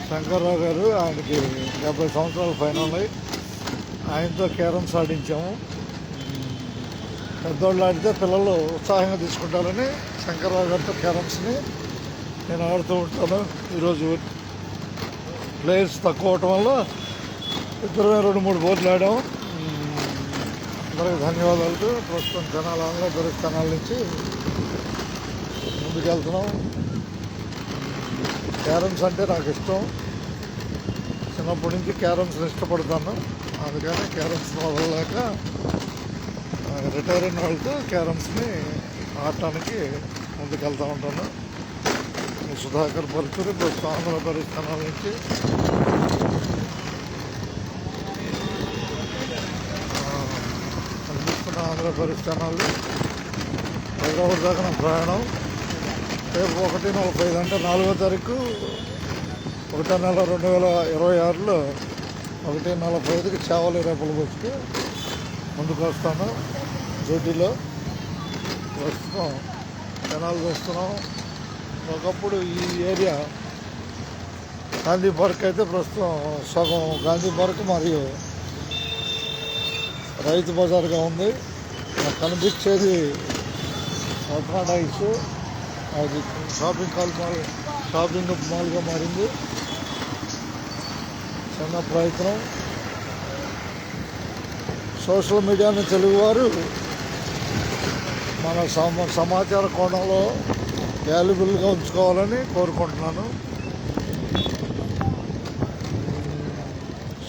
శంకర్రావు గారు, ఆయనకి 70 సంవత్సరాల పైన ఉన్నాయి. ఆయనతో క్యారమ్స్ ఆడించాము. పెద్దోళ్ళు ఆడితే పిల్లలు ఉత్సాహంగా తీసుకుంటారని శంకర్రావు గారితో క్యారమ్స్ని నేను ఆడుతూ ఉంటాను. ఈరోజు ప్లేయర్స్ తక్కువ అవటం వల్ల 2-3 బోర్డులు ఆడాము. అందరికి ధన్యవాదాలు. ప్రస్తుతం జనాలు ఆంధ్రప్రదేశ్ ఛానల్ నుంచి ముందుకెళ్తున్నాం. క్యారమ్స్ అంటే నాకు ఇష్టం. చిన్నప్పటి నుంచి క్యారమ్స్ని ఇష్టపడతాను. అందుకని క్యారమ్స్ వదలలేక రిటైర్ అయిన వాళ్ళతో క్యారమ్స్ని ఆడటానికి ముందుకెళ్తూ ఉంటాను. సుధాకర్ పరుచూరి ప్రస్తుతం ఆంధ్రప్రదేశ్ ఛానల్ నుంచి కనిపిస్తున్న ఆంధ్రప్రదేశ్ ఛానల్ హైదరాబాద్ దాకా నా ప్రయాణం. రేపు 1:45 అంటే 4వ తారీఖు 1వ నెల 2026లో 1:45కి చావలి రేపల వచ్చి ముందుకు వస్తాను. డ్యూటీలో ప్రస్తుతం జనాలు చూస్తున్నాం. ఒకప్పుడు ఈ ఏరియా గాంధీ పార్క్ అయితే ప్రస్తుతం సగం గాంధీ పార్క్ మరియు రైతు బజార్గా ఉంది. నాకు కనిపించేది రత్నాడైస్, అది షాపింగ్ మాల్గా మారింది. చిన్న ప్రయత్నం. సోషల్ మీడియాని తెలుగువారు మన సమాచార కోణంలో వాల్యుబుల్గా ఉంచుకోవాలని కోరుకుంటున్నాను.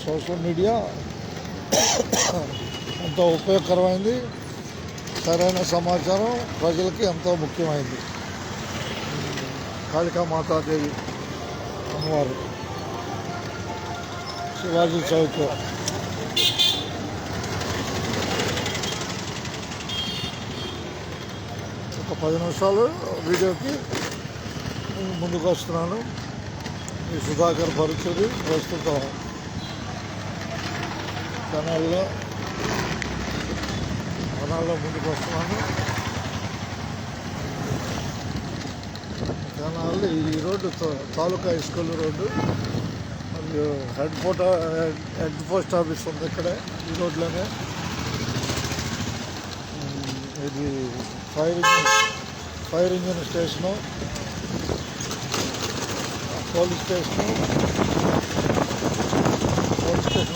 సోషల్ మీడియా ఎంతో ఉపయోగకరమైంది. సరైన సమాచారం ప్రజలకి ఎంతో ముఖ్యమైంది. కాళికా మాతాదేవి అమ్మవారు శివాజీ చౌక్ ఒక 10 నిమిషాలు వీడియోకి ముందుకు వస్తున్నాను. ఈ సుధాకర్ పరుచూరి ప్రస్తుతం ఛానల్లో ముందుకు వస్తున్నాను. ఛానల్ ఈ రోడ్డు తాలూకా హై స్కూల్ రోడ్డు మరియు హెడ్ పోస్ట్ ఆఫీస్ ఉంది ఇక్కడే, ఈ రోడ్లోనే. ఇది fire engine station, police station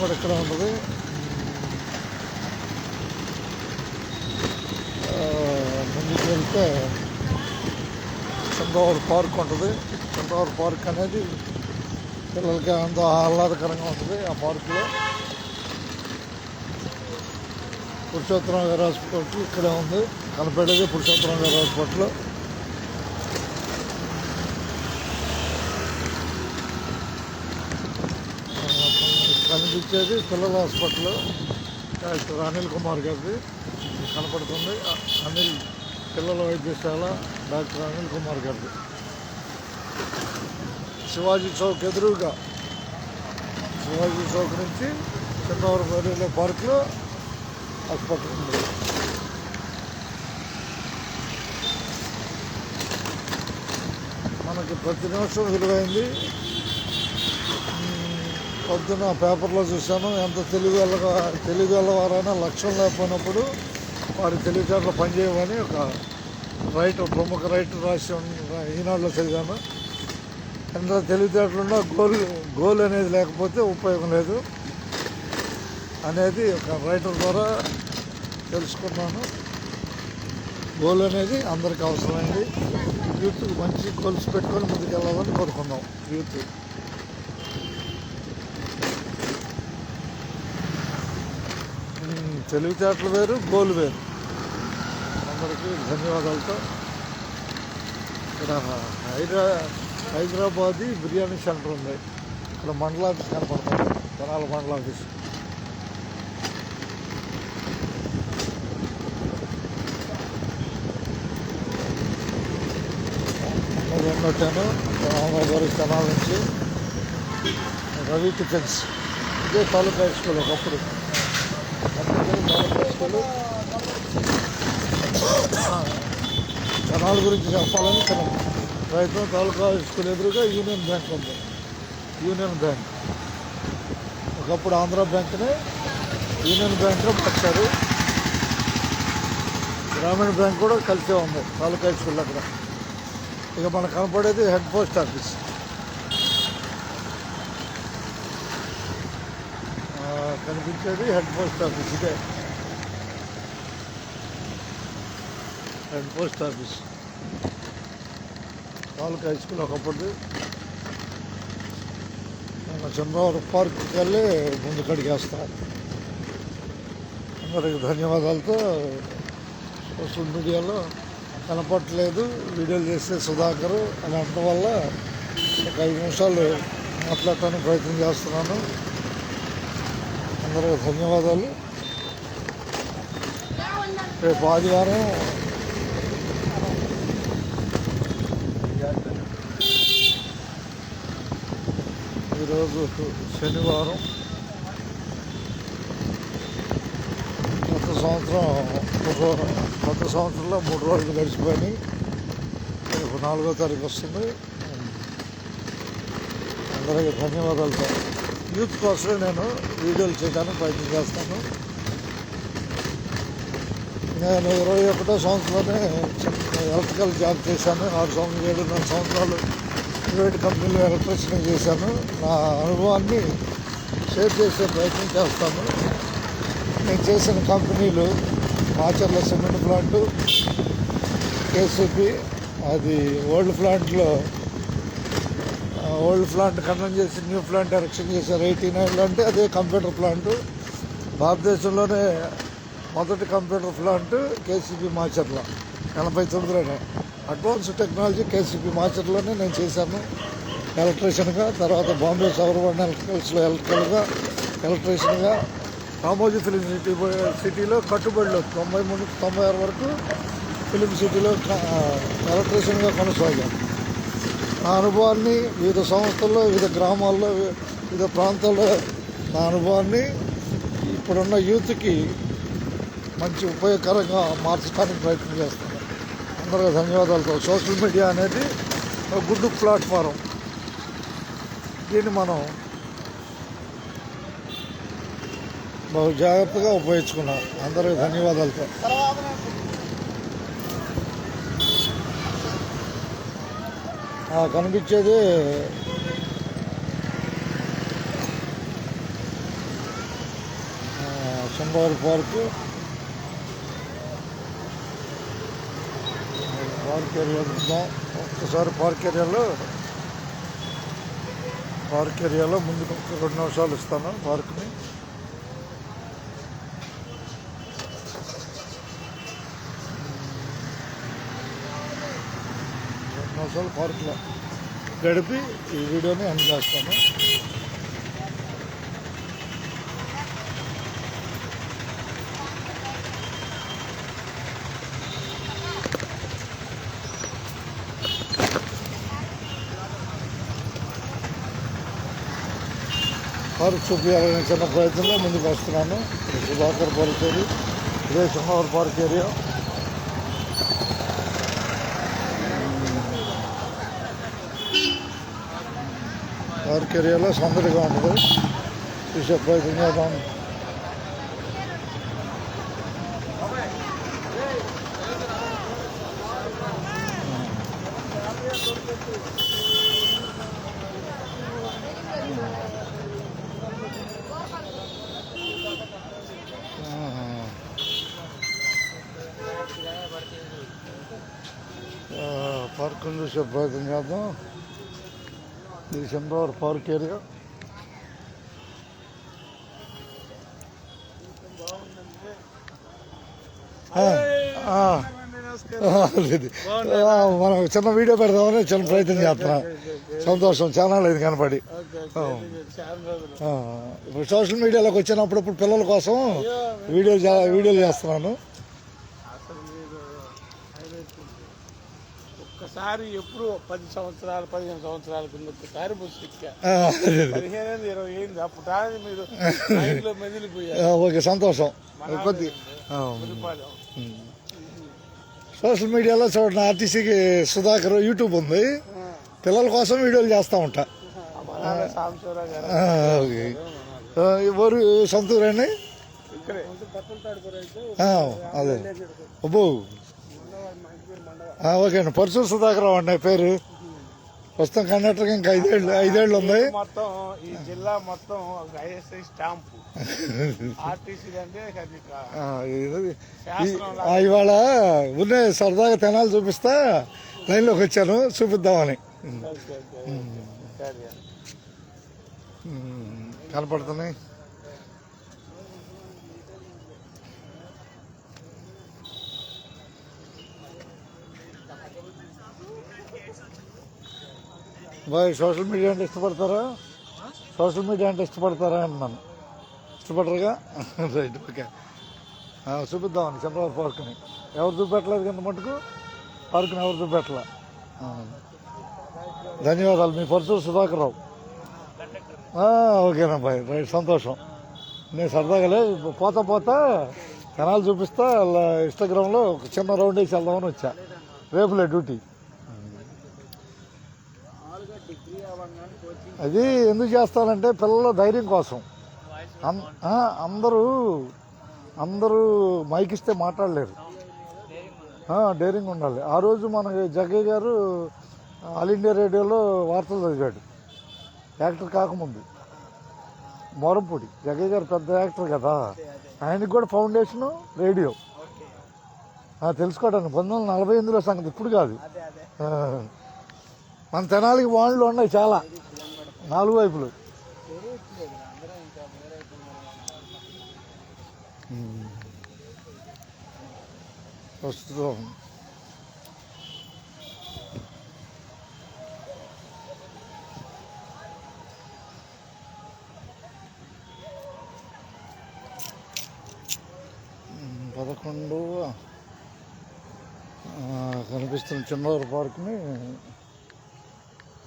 కూడా ఇక్కడ ఉంటుంది. ముందుకు వెళ్తే చంద్రబాబు పార్క్ ఉంటుంది. చంద్రబాబు పార్క్ అనేది పిల్లలకి ఎంతో ఆహ్లాదకరంగా ఉంటుంది. ఆ పార్కులో పురుషోత్తరం గారి హాస్పిటల్ ఇక్కడే ఉంది. కనపడేది పురుషోత్తరం గారి హాస్పిటల్. కనిపించేది పిల్లల హాస్పిటల్. డాక్టర్ అనిల్ కుమార్ గారిది కనపడుతుంది. పిల్లల వైద్యశాల డాక్టర్ అనిల్ కుమార్ గారిది. శివాజీ చౌక్ ఎదురుగా, శివాజీ చౌక్ నుంచి చిన్నవరం వెళ్ళే పార్కులో హాస్పిటల్ ఉంది. మనకి ప్రతి నిమిషం విలువైంది. పొద్దున పేపర్లో చూశాను, ఎంత తెలుగు వెళ్ళవారైనా లక్ష్యం లేకపోయినప్పుడు వారి తెలివితేటలు పనిచేయమని ఒక ప్రముఖ రైటర్ రాసి ఈనాడులో చదివాను. ఎంత తెలివితేటలున్నా గోల్ అనేది లేకపోతే ఉపయోగం లేదు అనేది ఒక రైటర్ ద్వారా తెలుసుకున్నాను. గోల్ అనేది అందరికీ అవసరమైంది. యూత్కి మంచి గోల్స్ పెట్టుకొని ముందుకెళ్ళాలని కోరుకున్నాం. యూత్ తెలివితేటలు వేరు, గోల్ వేరు. అందరికీ ధన్యవాదాలతో ఇక్కడ హైదరాబాదీ బిర్యానీ సెంటర్ ఉంది. ఇక్కడ మండల ఆఫీస్ కనపడుతుంది, జనాల మండల ఆఫీస్. పెట్టాను ఆంధ్రప్రదేశ్ ఛానల్ నుంచి. రవి టిఫిన్స్ ఇదే తాలూకా హై స్కూల్. ఒకప్పుడు తాలూకా హై స్కూల్ ఛానల్ గురించి చెప్పాలని ప్రయత్నం. తాలూకా హై స్కూల్ ఎదురుగా యూనియన్ బ్యాంక్ ఉంది. Union bank. ఒకప్పుడు ఆంధ్ర బ్యాంక్ని యూనియన్ బ్యాంక్లో మార్చారు. గ్రామీణ బ్యాంక్ కూడా కలిసే ఉంది తాలూకా హై స్కూల్ దగ్గర. ఇక మనకు కనపడేది హెడ్ పోస్ట్ ఆఫీస్. కనిపించేది హెడ్ పోస్ట్ ఆఫీస్. ఇదే హెడ్ పోస్ట్ ఆఫీస్. తాలూకా హై స్కూల్ ఒకప్పుడు. చంద్రబాబు పార్క్కి వెళ్ళి ముందుకు అడిగేస్తాం. అందరికి ధన్యవాదాలతో. సోషల్ మీడియాలో కనపడట్లేదు, వీడియోలు చేస్తే సుధాకర్ అని అనడం వల్ల ఒక 5 నిమిషాలు మాట్లాడటానికి ప్రయత్నం చేస్తున్నాను. అందరికి ధన్యవాదాలు. రేపు ఆదివారం ఈరోజు శనివారం. కొత్త సంవత్సరంలో 3 రోజులు గడిచిపోయినాయి. రేపు 4వ తారీఖు వస్తుంది. అందరికీ ధన్యవాదాలతో. యూత్ కోసమే నేను వీడియోలు చేయడానికి ప్రయత్నం చేస్తాను. నేను 21వ సంవత్సరంలోనే ఎలక్ట్రికల్ జాబ్ చేశాను. 7 సంవత్సరాలు ప్రైవేట్ కంపెనీలో ఎలక్ట్రిషియన్ చేశాను. నా అనుభవాన్ని షేర్ చేసే ప్రయత్నం చేస్తాను. నేను చేసిన కంపెనీలు మాచర్ల సిమెంట్ ప్లాంటు, కేసీపీ, అది ఓల్డ్ ప్లాంట్ ఖననం చేసి న్యూ ప్లాంట్ ఎరెక్షన్ చేశారు 89లో. అంటే అదే కంప్యూటర్ ప్లాంటు. భారతదేశంలోనే మొదటి కంప్యూటర్ ప్లాంట్ కేసీపీ మాచర్ల 89లోనే. అడ్వాన్స్ టెక్నాలజీ కేసీపీ మాచర్లోనే నేను చేశాను ఎలక్ట్రీషియన్గా. తర్వాత బాంబే సౌరవర్ణ ఎలక్ట్రికల్స్లో ఎలక్ట్రీషియన్గా. రామోజీ ఫిలిం సిటీలో కట్టుబడిలో 93-96 వరకు ఫిలిం సిటీలో ఎలక్ట్రీషియన్గా కొనసాగాను. నా అనుభవాన్ని వివిధ సంస్థల్లో, వివిధ గ్రామాల్లో, వివిధ ప్రాంతాల్లో నా అనుభవాన్ని ఇప్పుడున్న యూత్కి మంచి ఉపయోగకరంగా మార్చడానికి ప్రయత్నం చేస్తాను. అందరికీ ధన్యవాదాలతో. సోషల్ మీడియా అనేది ఒక గుడ్ ప్లాట్ఫారం. దీన్ని మనం బహు జాగ్రత్తగా ఉపయోగించుకున్నాం. అందరికీ ధన్యవాదాలతో. కనిపించేది చంద్రబాబు పార్క్ ఏరియా ఉందాం. ఒక్కసారి పార్క్ ఏరియాలో ముందుకు 2 నిమిషాలు ఇస్తాను. పార్క్ని 2 నిమిషాలు పార్క్లో గడిపి ఈ వీడియోని ఎండ్ చేస్తాను. పార్క్ చూపించాలనే చిన్న ప్రయత్నంలో ముందుకు వస్తున్నాను. సుధాకర్ పరిచేరి, ఇదే చంద్రబాబు పార్క్ ఏరియా. పార్క్ ఏరియాలో సందడిగా ఉంటుంది. చూసే ప్రయత్నం చేద్దాం. పార్క్ చూసే ప్రయత్నం చేద్దాం. ఇది చంద్రబాబు పార్క్ ఏరియా. మనం చిన్న వీడియో పెడదామని చిన్న ప్రయత్నం చేస్తున్నాం. సంతోషం, చాలా లేదు కనపడి. ఇప్పుడు సోషల్ మీడియాలోకి వచ్చినప్పుడు ఇప్పుడు పిల్లల కోసం వీడియోలు చేస్తున్నాను. ఒక్కసారి ఎప్పుడు 10 సంవత్సరాలు 15 సంవత్సరాల కింద ఒక్కసారి బస్సు ఎక్కా. 15 20 అయింది. అప్పుడు మీరు మెదిలిపోయారు. ఓకే, సంతోషం. కొద్ది సోషల్ మీడియాలో చూడండి, ఆర్టీసీకి సుధాకర్ యూట్యూబ్ ఉంది. పిల్లల కోసం వీడియోలు చేస్తూ ఉంటా. సాంబశివరావు గారు ఓకే ఎవరు సొంత ఊరండి ఇక్కడే అదే అబ్బో ఓకే అండి పరశుర సుధాకర్ అండి పేరు ప్రస్తుతం కండక్టర్కి ఇంకా 5 ఏళ్ళు ఉంది మొత్తం ఈ జిల్లా మొత్తం ఐఎస్ఐ స్టాంపు ఆర్టీసీ అంటే ఇవాళ ఊరినే సరదాగా తెనాలు చూపిస్తా లైన్లోకి వచ్చాను చూపిద్దామని కనపడుతున్నాయి బాయ్ సోషల్ మీడియా అంటే ఇష్టపడతారా అన్నాను ఇష్టపడరుగా రైట్ ఓకే చూపిద్దామని చంద్రబాబు పార్క్ని ఎవరు చూపెట్టలేదు కింద మటుకు పార్క్ని ఎవరు చూపెట్టలే ధన్యవాదాలు మీ పరశుర సుధాకర్ రావు ఓకేనా బాయ్ రైట్ సంతోషం నేను సరదాగా పోతా కెనాల్ చూపిస్తా ఇన్స్టాగ్రామ్లో ఒక చిన్న రౌండ్ వేసి వెళ్దామని వచ్చా రేపులే డ్యూటీ అది ఎందుకు చేస్తానంటే పిల్లల ధైర్యం కోసం అందరూ మైక్ ఇస్తే మాట్లాడలేరు డేరింగ్ ఉండాలి ఆ రోజు మన జగ్గయ్య గారు ఆల్ ఇండియా రేడియోలో వార్తలు చదివాడు యాక్టర్ కాకముందు మోరంపూడి జగ్గయ్య గారు పెద్ద యాక్టర్ కదా ఆయనకి కూడా ఫౌండేషను రేడియో తెలుసుకోవడానికి 1948లో సంగతి ఇప్పుడు కాదు మన తెనాలికి వాళ్ళు ఉన్నాయి చాలా 4 వైపులు ప్రస్తుతం పదకొండు కనిపిస్తున్న చిన్నవారి పార్క్ని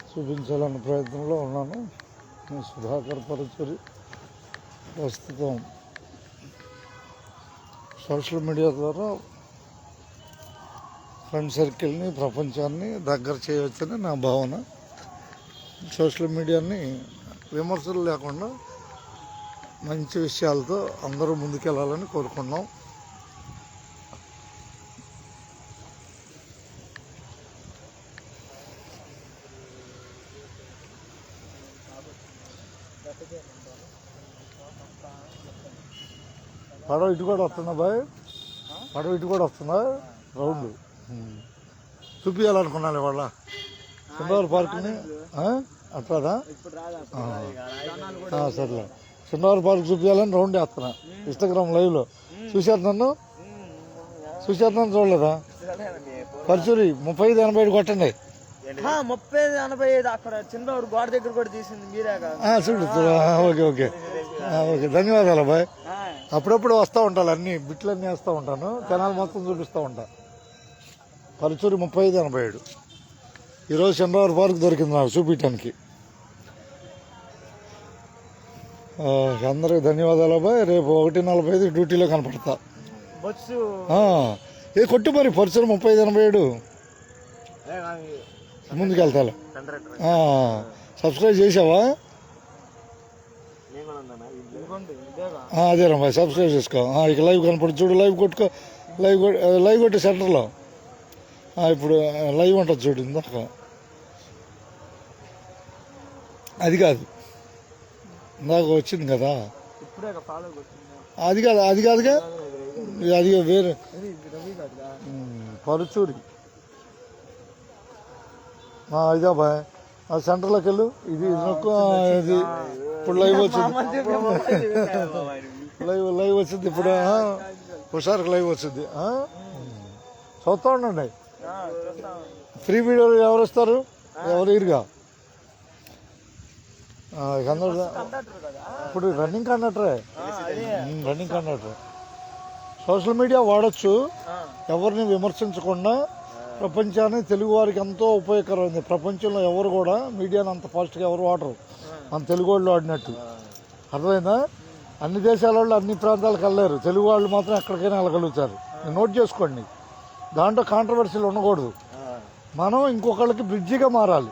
చూపించాలన్న ప్రయత్నంలో ఉన్నాను. సుధాకర్ పరచూరి ప్రస్తుతం సోషల్ మీడియా ద్వారా ఫ్రెండ్ సర్కిల్ని ప్రపంచాన్ని దగ్గర చేయవచ్చని నా భావన. సోషల్ మీడియాని విమర్శలు లేకుండా మంచి విషయాలతో అందరూ ముందుకెళ్ళాలని కోరుకున్నాం. పడవ ఇటు కూడా వస్తుందా బాయ్? పడవ ఇటు కూడా వస్తుందా? రౌండ్ చూపించాలనుకున్నాను ఇవాళ చిన్నవారి పార్క్ని. అట్లాదా? సరేలే, చిన్నవారి పార్క్ చూపించాలని రౌండ్ వేస్తున్నా ఇన్స్టాగ్రామ్ లైవ్లో. చూశారు నన్ను చూడలేదా? పరచూరి 35-87 కొట్టండి. 35-87 అక్కడ చిన్న గోడ దగ్గర కూడా తీసింది మీరే చూడు. ఓకే ఓకే ఓకే, ధన్యవాదాలు అబ్బాయి. అప్పుడప్పుడు వస్తూ ఉంటాను, అన్ని బిట్లన్నీ వేస్తూ ఉంటాను, కెనాల్ మొత్తం చూపిస్తూ ఉంటా. పరచూరి 35-87 ఈరోజు చంద్రవారి పార్క్ దొరికింది నాకు చూపించడానికి. అందరికి ధన్యవాదాలు అబ్బాయి. రేపు 1:45 డ్యూటీలో కనపడతా. కొట్టు మరి పరచూరి 35-87 ముందుకెళ్తా. సబ్స్క్రైబ్ చేసావా? అదే రా సబ్స్క్రైబ్ చేసుకో. ఇక లైవ్ కనపడు చూడు, లైవ్ కొట్టుకో. లైవ్ కొట్టే సెంటర్లో ఇప్పుడు లైవ్ ఉంటుంది చూడు. ఇందాక అది కాదు, ఇందాక వచ్చింది కదా, అది కాదుగా, అది వేరే పరుచూరి. ఇదా బాయ్, ఆ సెంటర్లోకి వెళ్ళు. ఇది ఇది ఇప్పుడు లైవ్ వచ్చింది, లైవ్ వచ్చింది ఇప్పుడు. హుషారుకి లైవ్ వచ్చింది. చూస్తూ ఉండండి. ఫ్రీ వీడియోలు ఎవరు ఇస్తారు? ఎవరు ఇరుగా. ఇప్పుడు రన్నింగ్ కండక్టరే. సోషల్ మీడియా వాడచ్చు, ఎవరిని విమర్శించకుండా. ప్రపంచాన్ని తెలుగు వారికి ఎంతో ఉపయోగకరమైంది. ప్రపంచంలో ఎవరు కూడా మీడియాని అంత ఫాస్ట్గా ఎవరు వాడరు మన తెలుగు వాళ్ళు వాడినట్టు. అర్థమైందా? అన్ని దేశాల వాళ్ళు అన్ని ప్రాంతాలకు వెళ్ళలేరు, తెలుగు వాళ్ళు మాత్రం ఎక్కడికైనా వెళ్ళగలుగుతారు. నోట్ చేసుకోండి. దాంట్లో కాంట్రవర్సీలు ఉండకూడదు. మనం ఇంకొకళ్ళకి బ్రిడ్జిగా మారాలి.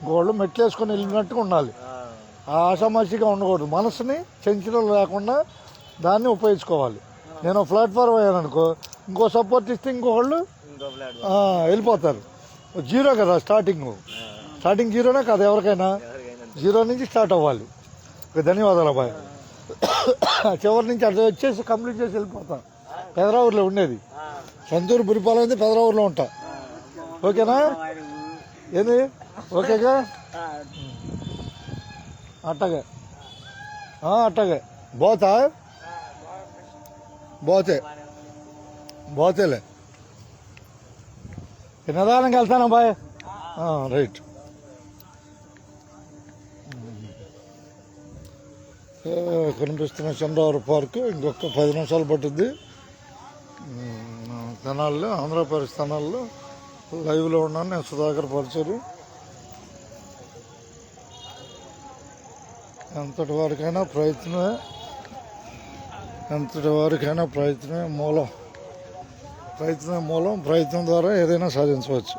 ఇంకోళ్ళు మెట్లు వేసుకొని వెళ్ళినట్టుగా ఉండాలి. ఆషామాషిగా ఉండకూడదు. మనసుని చంచలం లేకుండా దాన్ని ఉపయోగించుకోవాలి. నేను ప్లాట్ఫారం అయ్యాను అనుకో, ఇంకో సపోర్ట్ ఇస్తే ఇంకొకళ్ళు వెళ్ళిపోతారు. జీరో కదా స్టార్టింగ్ జీరోనే కదా ఎవరికైనా. జీరో నుంచి స్టార్ట్ అవ్వాలి. ధన్యవాదాలు అబ్బాయి. చివరి నుంచి అట్లా వచ్చేసి కంప్లీట్ చేసి వెళ్ళిపోతాం. పెదరావురులో ఉండేది. సొంతూరు బురిపాలెం అయితే పెదరావురులో ఉంటా. ఓకేనా? ఏంది ఓకేగా? అట్టగే అట్టగే పోతేలే నిదానంగా వెళ్తాను బాయ్. రైట్. కనిపిస్తున్న చంద్రవరం పార్కు ఇంకొక 10 నిమిషాలు పట్టుద్ది. తెనాల్లో ఆంధ్రప్రదేశ్ తెనాల్లో లైవ్లో ఉన్నాను నేను, సుధాకర్ పరిచరు. ఎంతటి వారికైనా ప్రయత్నమే మూలం. ప్రయత్నం ద్వారా ఏదైనా సాధించవచ్చు.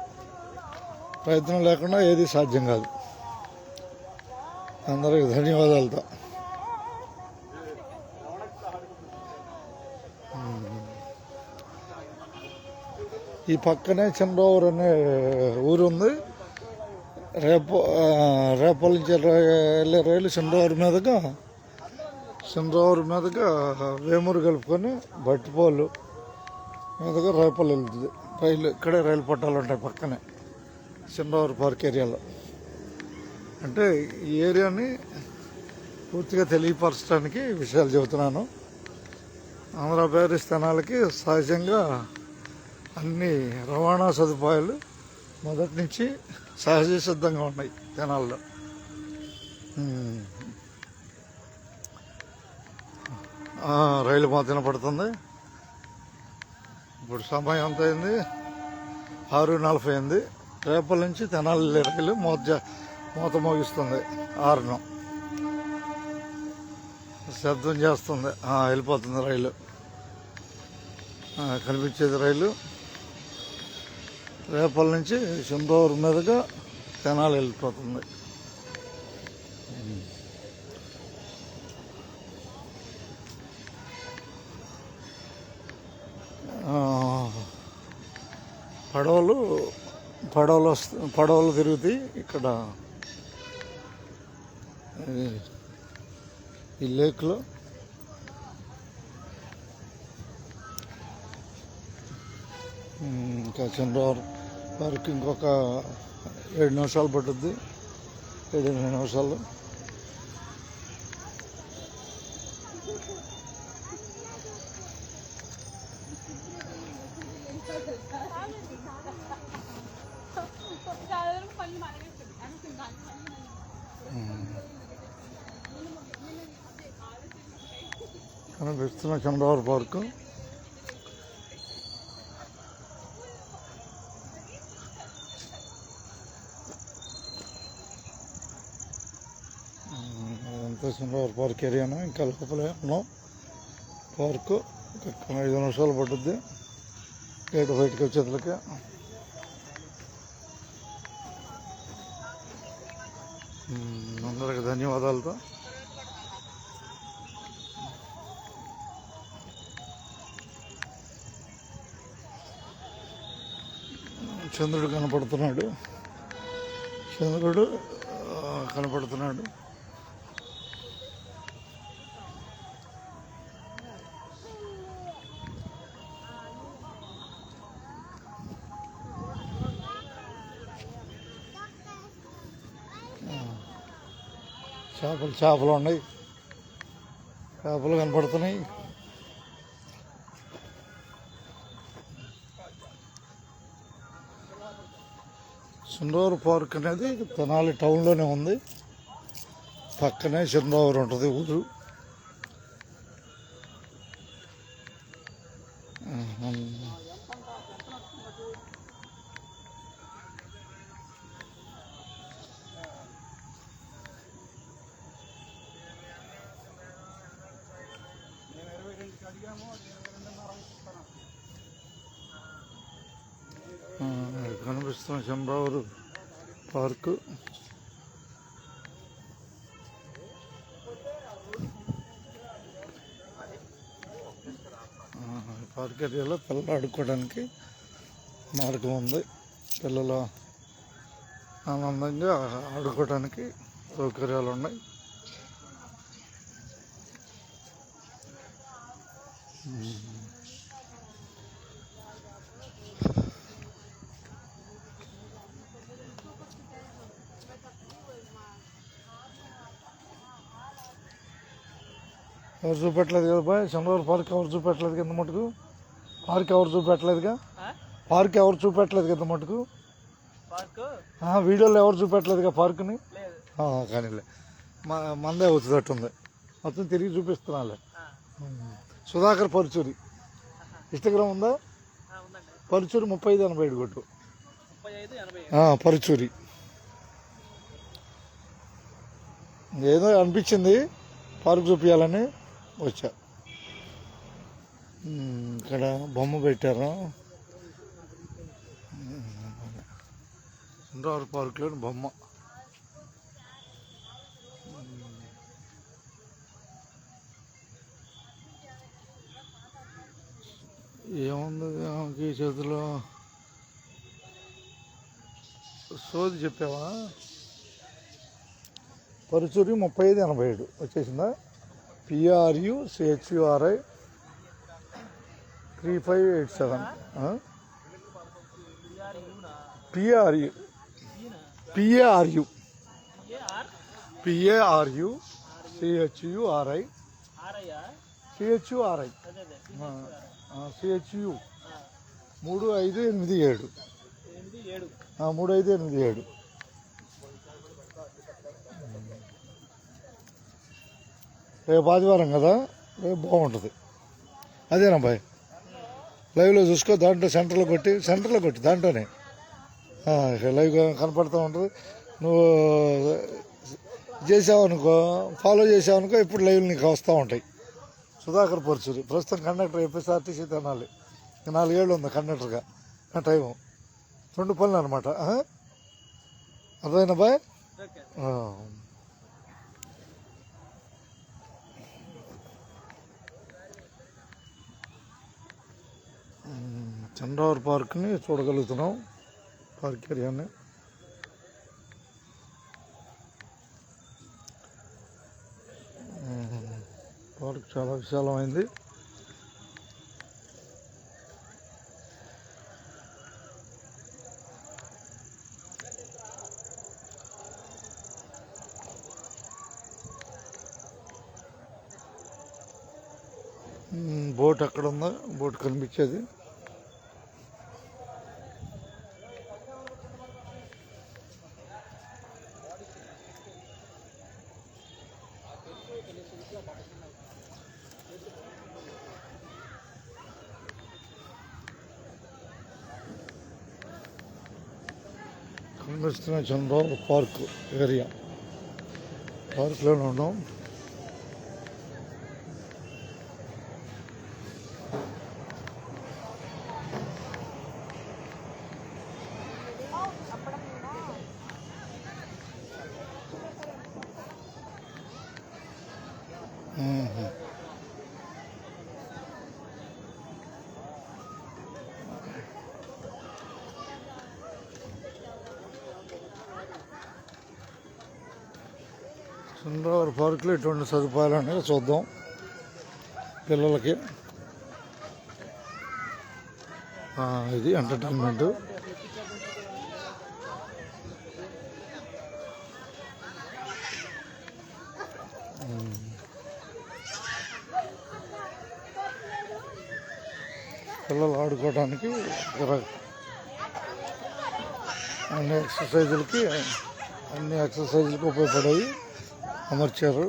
ప్రయత్నం లేకుండా ఏది సాధ్యం కాదు. అందరికి ధన్యవాదాలతో. ఈ పక్కనే చంద్రవరం అనే ఊరు ఉంది. రేపల నుంచి వెళ్ళే రైలు చంద్రవరం మీదుగా వేమూరు కలుపుకొని బట్టిపోలు మీదుగా రేపలు వెళ్తుంది రైలు. ఇక్కడే రైలు పట్టాలు ఉంటాయి పక్కనే చంద్రవరం పార్క్ ఏరియాలో. అంటే ఈ ఏరియాని పూర్తిగా తెలియపరచడానికి విషయాలు చెబుతున్నాను. ఆంధ్రప్రదేశ్ తెనాలకి సహజంగా అన్ని రవాణా సదుపాయాలు మొదటి నుంచి సహజ సిద్ధంగా ఉన్నాయి తెనాల్లో. రైలు మాత్రం పడుతుంది. ఇప్పుడు సమయం ఎంత అయింది? 6:40 అయింది. రేపటి నుంచి తెనాలి రైలు మూత మోగిస్తుంది. 6 శబ్దం చేస్తుంది. వెళ్ళిపోతుంది రైలు. కనిపించేది రైలు. రేపటి నుంచి చంద్రవరం మీదుగా తెనాలి వెళ్ళిపోతుంది. పడవలు తిరుగుతాయి ఇక్కడ ఈ లేక్లో. ఇంకా చంద్రవరం వరకు ఇంకొక 7 నిమిషాలు పట్టుద్ది. 7-8 నిమిషాలు. కనిపిస్తున్న చంద్రవరం పార్కు. అదంతా చంద్రవరం పార్క్ ఏరియాను. ఇంకా లోపలే ఉన్నాం. పార్కు 5 నిమిషాలు పట్టుద్ది గేటు బయటకు వచ్చేట్లకి. అందరికి ధన్యవాదాలతో. చంద్రుడు కనపడుతున్నాడు. చేపలు ఉన్నాయి. చేపలు కనపడుతున్నాయి. చంద్రవరం పార్క్ అనేది తెనాలి టౌన్లోనే ఉంది. పక్కనే చంద్రవరం ఉంటుంది ఊరు. కనిపిస్తున్న చంద్రవరం పార్కు. పార్క్ ఏరియాలో పిల్లలు ఆడుకోవడానికి మార్గం ఉంది. పిల్లలు ఆనందంగా ఆడుకోవడానికి సౌకర్యాలు ఉన్నాయి. ఎవరు చూపెట్టలేదు కదా బాయ్, చంద్రబాబు పార్క్ ఎవరు చూపెట్టలేదు కింద మటుకు. పార్క్ ఎవరు చూపెట్టలేదుగా, పార్క్ ఎవరు చూపెట్టలేదు కింద మటుకు. వీడియోలో ఎవరు చూపెట్టలేదుగా పార్కుని. కానీలే, మందే అవుతున్నట్టుంది. మొత్తం తిరిగి చూపిస్తున్నాలే. సుధాకర్ పరుచూరి ఇన్స్టాగ్రామ్ ఉందా? పరుచూరి 3587 కొట్టు. పరుచూరి ఏదో అనిపించింది పార్క్ చూపించాలని వచ్చా. ఇక్కడ బొమ్మ పెట్టారు. చంద్రవారి పార్కులోని బొమ్మ. ఏముంది ఈ చేతిలో? సోది చెప్పావా? పరుచూరి 3587 వచ్చేసిందా? PRUCHURI 3587. PARU CHU 3587. 3587. రేపు ఆదివారం కదా, రేపు బాగుంటుంది. అదేనా బాయ్, లైవ్లో చూసుకో. దాంట్లో సెంటర్లో కొట్టి దాంట్లోనే లైవ్గా కనపడుతూ ఉంటుంది. నువ్వు చేసావనుకో, ఫాలో చేసావనుకో, ఇప్పుడు లైవ్లు నీకు వస్తూ ఉంటాయి. సుధాకర్ పరుచూరి ప్రస్తుతం కండక్టర్ FSRTC తినాలి. 4 ఏళ్ళు ఉంది కండక్టర్గా. టైము 2 పనులు అనమాట. అర్థమైనా బాయ్? చంద్రవారి పార్క్ని చూడగలుగుతున్నాం, పార్క్ ఏరియాని. పార్క్ చాలా విశాలమైంది. బోట్ అక్కడ ఉందా, బోట్ కనిపించేది. కనిపిస్తున్న చంద్రబాబు పార్క్ ఏరియా, పార్క్లోనే ఉన్నాం. చంద్రవారి పార్కులో ఎటువంటి సదుపాయాలు ఉన్నాయో చూద్దాం పిల్లలకి. ఇది ఎంటర్టైన్మెంట్. పిల్లలు ఆడుకోవడానికి అన్ని ఎక్సర్సైజులకి ఉపయోగపడేవి అమర్చారు.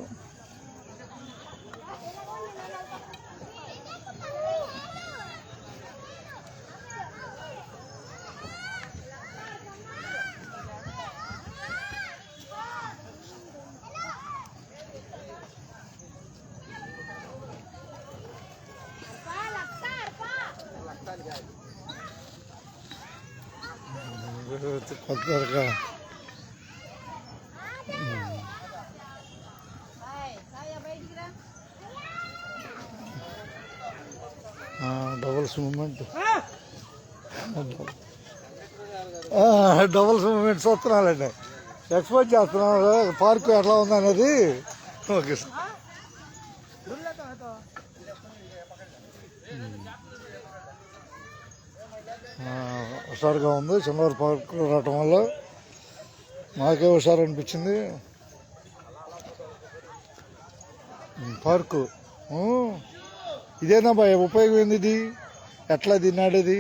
కొత్తగా డబుల్స్ మూమెంట్ డబుల్స్ మూమెంట్ చూస్తున్నానండి. ఎక్స్పోజ్ చేస్తున్నాను పార్క్ ఎట్లా ఉంది అనేది. Okay sir. హుషారుగా ఉంది. చిన్నవారి పార్క్ రావటం వల్ల నాకే హుషారు అనిపించింది. పార్కు ఇదేనా బాయ్ ఉపయోగం ఏంది? ఇది ఎట్లా దీన్ని ఆడేది?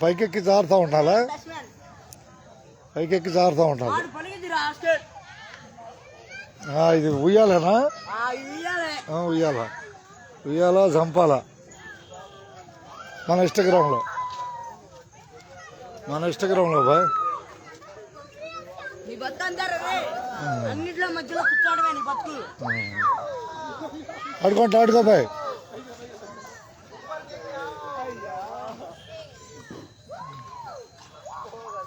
పైకెక్కి జారుతూ ఉండాలా? పైకెక్కి జారుతూ ఉండాలి. ఇది ఉయ్యాలేనా? ఉయ్యాల ఉయ్యాల జంపాల మన ఇన్స్టాగ్రామ్లో బాయ్. ఆడుకో బాయ్.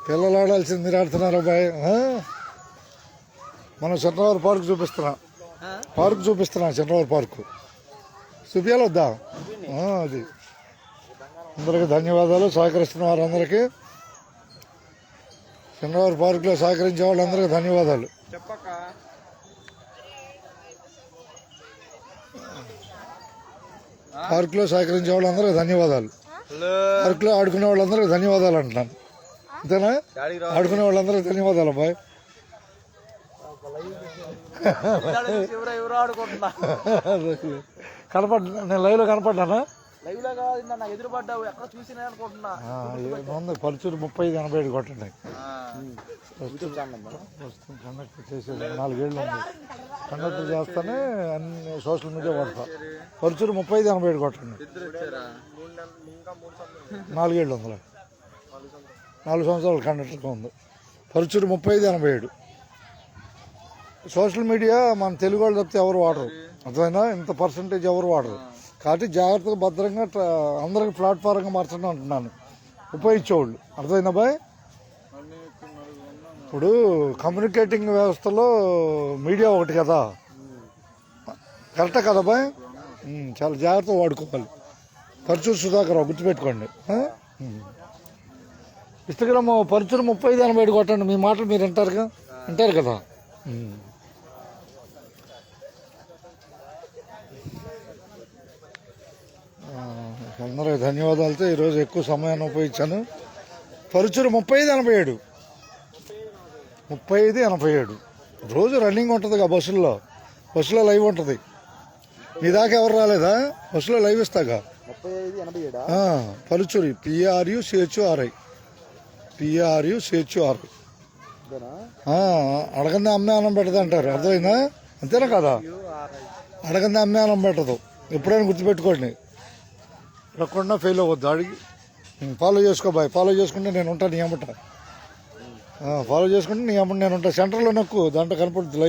పిల్లలు ఆడాల్సింది మీరు ఆడుతున్నారు బాయ్. మనం చంద్రవారి పార్క్ చూపిస్తున్నాం. చంద్రవారి పార్కు చూపించాలి వద్దా? అది అందరికీ ధన్యవాదాలు. సహకరిస్తున్న వారందరికీ, చంద్రవారి పార్కులో సహకరించే వాళ్ళందరికీ ధన్యవాదాలు. పార్కులో సహకరించే వాళ్ళందరికీ ధన్యవాదాలు. పార్కులో ఆడుకునే వాళ్ళందరికీ ధన్యవాదాలు అంటున్నాను. అంతేనా? ఆడుకునే వాళ్ళందరికీ ధన్యవాదాలు అబ్బాయి. కనపడ్డా నేను లైవ్ లో కనపడ్డానా? పరుచూరు 3587 కొట్టండి. కండక్టర్ చేసేది 4 ఏళ్ళు ఉంది. కండక్టర్ చేస్తానే అన్ని సోషల్ మీడియా వాడతా. పరుచూరు 3587 కొట్టండి. 4 ఏళ్ళు ఉంది. 4 సంవత్సరాలు కండక్టర్గా ఉంది. పరుచూరు 3587. సోషల్ మీడియా మన తెలుగు వాళ్ళు తప్పితే ఎవరు వాడరు. అర్థమైనా? ఇంత పర్సంటేజ్ ఎవరు వాడరు. కాబట్టి జాగ్రత్తగా భద్రంగా అందరికి ప్లాట్ఫారంగా మార్చడం అంటున్నాను ఉపయోగించేవాళ్ళు. అర్థమైందా బాయ్? ఇప్పుడు కమ్యూనికేటింగ్ వ్యవస్థలో మీడియా ఒకటి కదా, కరెక్టే కదా బాయ్? చాలా జాగ్రత్తగా వాడుకోవాలి. పరుచూరు సుధాకర్ గుర్తుపెట్టుకోండి. ఇన్స్టాగ్రామ్ పరుచూరు 3587 కొట్టండి. మీ మాటలు మీరు వింటారు కదా. అందరికి ధన్యవాదాలతో ఈరోజు ఎక్కువ సమయాన్ని ఉపయోగించాను. పరుచూరు 3587 రోజు రన్నింగ్ ఉంటుంది కదా బస్సుల్లో లైవ్ ఉంటుంది. నీ దాకా ఎవరు రాలేదా? బస్సులో లైవ్ ఇస్తాగా. పరుచూరి PRUCHURI అడగందే అమ్మే అన్నం పెట్టదు అంటారు. అర్థమైందా? అంతేనా కదా? అడగందే అమ్మే అన్నం పెట్టదు. ఎప్పుడైనా గుర్తుపెట్టుకోండి. అడగకుండా ఫెయిల్ అవ్వద్దు. అడిగి ఫాలో చేసుకో బాయ్. ఫాలో చేసుకుంటే నేను ఉంటాను. నీ అమ్మట ఫాలో చేసుకుంటే నీ అమ్మట నేను ఉంటాను. సెంటర్లో నొక్కు, దాంట్లో కనపడుతుంది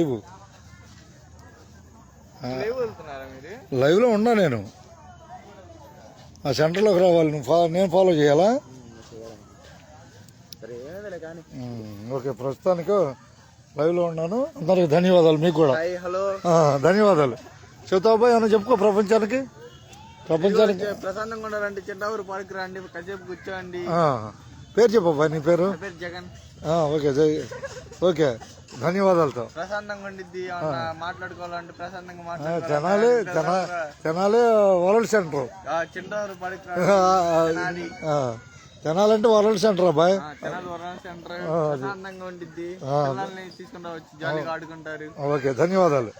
లైవ్లో ఉన్నా నేను. ఆ సెంటర్లోకి రావాలి. నేను ఫాలో చేయాలా? ఓకే, ప్రస్తుతానికి లైవ్లో ఉన్నాను. అందరికి ధన్యవాదాలు. మీకు కూడా ధన్యవాదాలు. చెబుతావు బాయ్ ఏమన్నా చెప్పుకో ప్రపంచానికి. ప్రశాంతంగా ఉండాలంటే చిన్నవారు పార్క్ రండి, కాసేపు కూర్చోండి. పేరు చెప్పబ్బా. నీ పేరు? జగన్. ఓకే ధన్యవాదాలతో. ప్రశాంతంగా ఉండిద్ది. మాట్లాడుకోవాలంటే ప్రశాంతంగా తెనాలి వరల్డ్ సెంటర్. చిన్నవారు పార్క్ తెనాలంటే వరల్డ్ సెంటర్ అబ్బాయి. ప్రశాంతంగా ఉండిద్ది. తీసుకుంటా వచ్చి జాలీగా ఆడుకుంటారు. ఓకే ధన్యవాదాలు.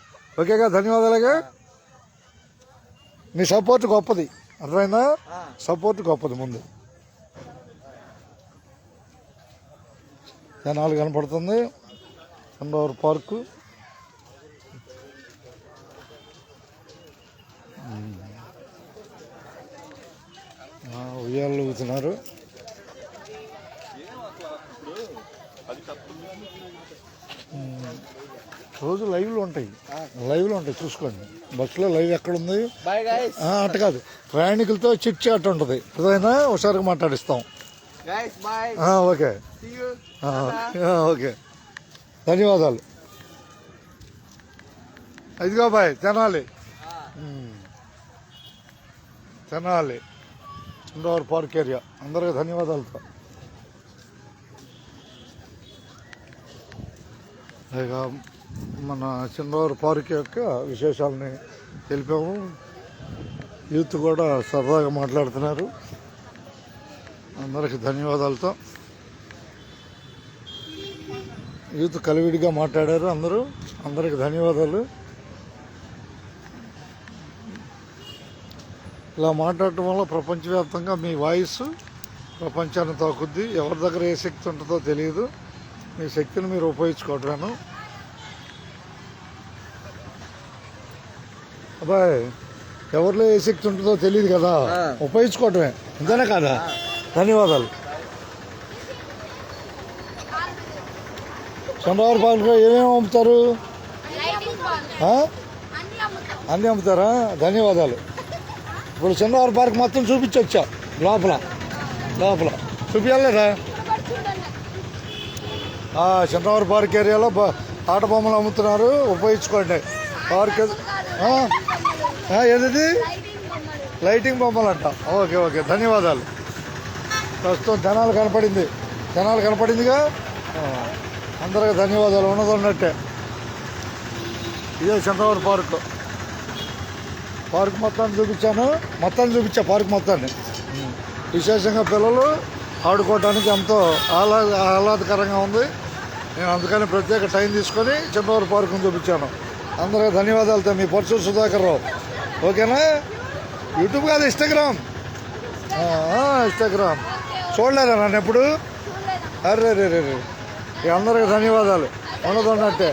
ఓకేగా ధన్యవాదాలుగా. మీ సపోర్ట్ గొప్పది. అర్థమైందా? సపోర్ట్ గొప్పది. ముందు తెనాలి కనపడుతుంది. చంద్రవారి పార్కు. ఉయ్యాలు ఊగుతున్నారు. రోజు లైవ్లు ఉంటాయి చూసుకోండి. బస్సులో లైవ్ ఎక్కడుంది అట్ట కాదు. ప్రయాణికులతో చిట్ చాట్ ఉంటుంది. అదైనా ఒకసారిగా మాట్లాడిస్తాం. ఓకే ధన్యవాదాలు. ఇదిగో boy Tenali Tenali Chandravari park area. అందరికీ ధన్యవాదాలతో. ఇక మన చంద్రవారి పార్క్ యొక్క విశేషాలని తెలిపాము. యూత్ కూడా సరదాగా మాట్లాడుతున్నారు. అందరికీ ధన్యవాదాలతో. యూత్ కలివిడిగా మాట్లాడారు అందరూ. అందరికీ ధన్యవాదాలు. ఇలా మాట్లాడటం వల్ల ప్రపంచవ్యాప్తంగా మీ వాయిస్ ప్రపంచాన్ని తాకుద్ది. ఎవరి దగ్గర ఏ శక్తి ఉంటుందో తెలియదు. మీ శక్తిని మీరు ఉపయోగించుకోవటమేను. అబ్బాయి, ఎవరిలో ఏ శక్తి ఉంటుందో తెలియదు కదా, ఉపయోగించుకోవటమే. అంతేనే కదా. ధన్యవాదాలు. చంద్రవారి పార్క్లో ఏమేమి అమ్ముతారు? అన్నీ అమ్ముతారా? ధన్యవాదాలు. ఇప్పుడు చంద్రవారి పార్క్ మొత్తం చూపించొచ్చా? లోపల చూపించాలేదా? చంద్రవారి పార్క్ ఏరియాలో ఆట బొమ్మలు అమ్ముతున్నారు. ఉపయోగించుకోండి. పార్క్ ఏది? లైటింగ్ బొమ్మలు అంట. ఓకే ధన్యవాదాలు. ప్రస్తుతం జనాలు కనపడిందిగా. అందరికీ ధన్యవాదాలు. ఉన్నట్టే ఇదే చంద్రవారి పార్క్ మొత్తాన్ని చూపించా. పార్క్ మొత్తాన్ని విశేషంగా పిల్లలు ఆడుకోవడానికి ఎంతో ఆహ్లాదకరంగా ఉంది. నేను అందుకని ప్రత్యేక టైం తీసుకొని చంద్రవారి పార్క్ను చూపించాను. అందరికీ ధన్యవాదాలతో. మీ పరశురు సుధాకర్ రావు. ఓకేనా? యూట్యూబ్ కాదు, ఇన్స్టాగ్రామ్. చూడలేదా నన్ను ఎప్పుడు? అరే అందరికీ ధన్యవాదాలు. ఉన్నట్టే.